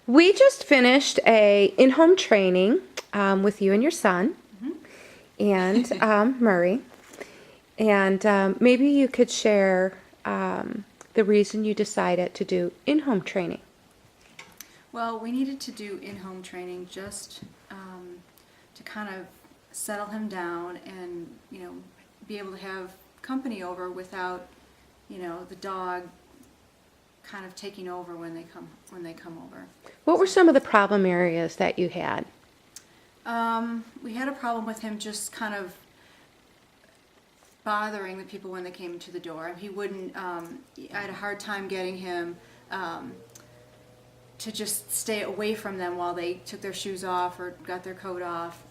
We just finished a in-home training with you and your son and Murray. And maybe you could share the reason you decided to do in-home training. Well, we needed to do in-home training just to kind of settle him down and, be able to have company over without, the dog kind of taking over when they come over. What were some of the problem areas that you had? We had a problem with him just kind of bothering the people when they came to the door. He wouldn't, I had a hard time getting him to just stay away from them while they took their shoes off or got their coat off.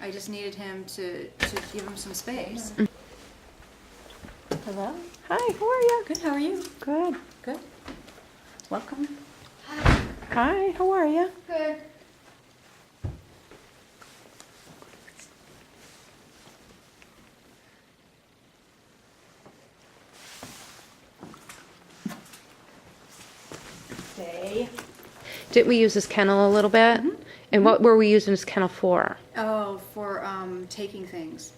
I just needed him to give him some space. Hello. Hi, how are you? Good. How are you? Good. Good. Welcome. Hi, how are you? Good. Stay. Didn't we use this kennel a little bit? And what were we using this kennel for? Oh, for taking things,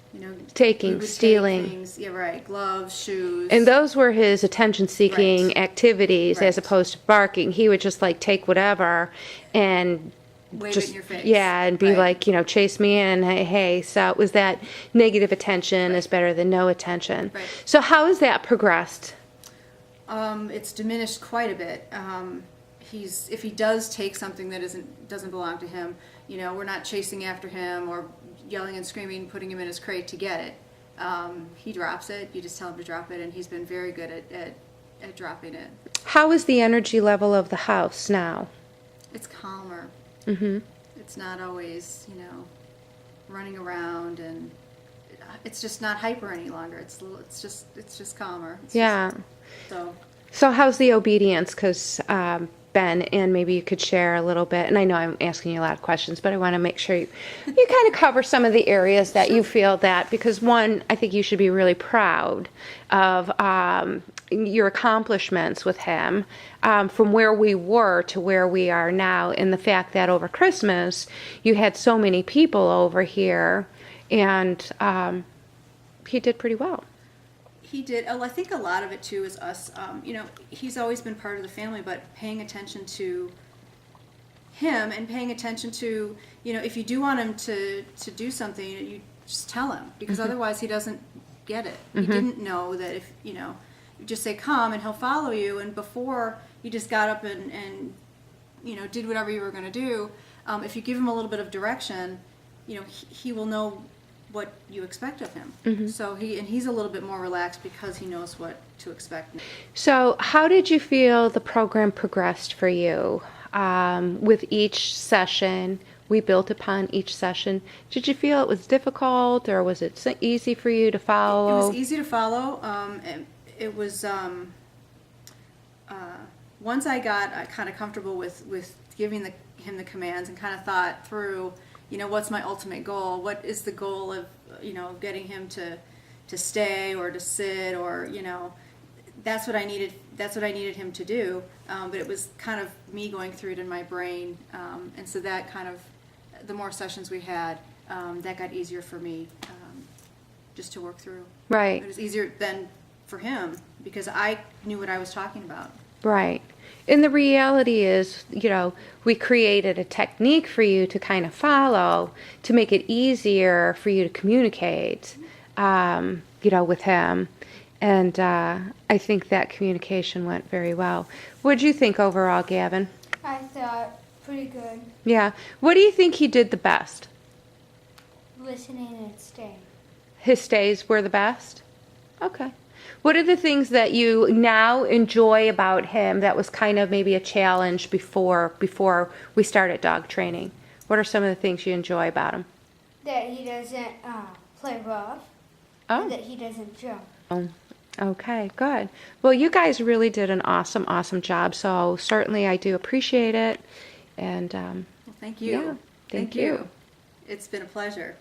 Taking, we would stealing. Take things, yeah, right. Gloves, shoes. And those were his attention-seeking Right. activities as Right. opposed to barking. He would just like take whatever and Wave just it in your face. yeah, and be Right. like, chase me in. Hey. So it was that negative attention is better than no attention. Right. So how has that progressed? It's diminished quite a bit. If he does take something that doesn't belong to him, we're not chasing after him or yelling and screaming, putting him in his crate to get it. He drops it. You just tell him to drop it, and he's been very good at dropping it. How is the energy level of the house now? It's calmer. Mm-hmm. It's not always, running around, and it's just not hyper any longer. It's just calmer. Yeah. So. So how's the obedience? Because Ben, and maybe you could share a little bit, and I know I'm asking you a lot of questions, but I want to make sure you kind of cover some of the areas that you feel that, because one, I think you should be really proud of your accomplishments with him, from where we were to where we are now, and the fact that over Christmas you had so many people over here, and he did pretty well. He did. I think a lot of it too is us. He's always been part of the family, but paying attention to him and paying attention to, if you do want him to do something, you just tell him, because otherwise he doesn't get it. He didn't know that if you just say come and he'll follow you, and before you just got up and did whatever you were going to do. If you give him a little bit of direction, he will know what you expect of him. So he's a little bit more relaxed because he knows what to expect. So how did you feel the program progressed for you? With each session, we built upon each session. Did you feel it was difficult, or was it easy for you to follow? It was easy to follow. It was once I got kind of comfortable with giving him the commands and kind of thought through, what's my ultimate goal? What is the goal of, getting him to stay or to sit, or, that's what I needed. That's what I needed him to do. But it was kind of me going through it in my brain. And so that kind of, the more sessions we had, that got easier for me just to work through. Right. It was easier than for him because I knew what I was talking about. Right. And the reality is, we created a technique for you to kind of follow to make it easier for you to communicate, with him. And I think that communication went very well. What did you think overall, Gavin? I thought pretty good. Yeah. What do you think he did the best? Listening and staying. His stays were the best? Okay. What are the things that you now enjoy about him that was kind of maybe a challenge before we started dog training? What are some of the things you enjoy about him? That he doesn't play rough. Oh. And that he doesn't jump. Oh, okay, good. Well, you guys really did an awesome job, so certainly I do appreciate it. And Well, thank you. Yeah, thank you. It's been a pleasure.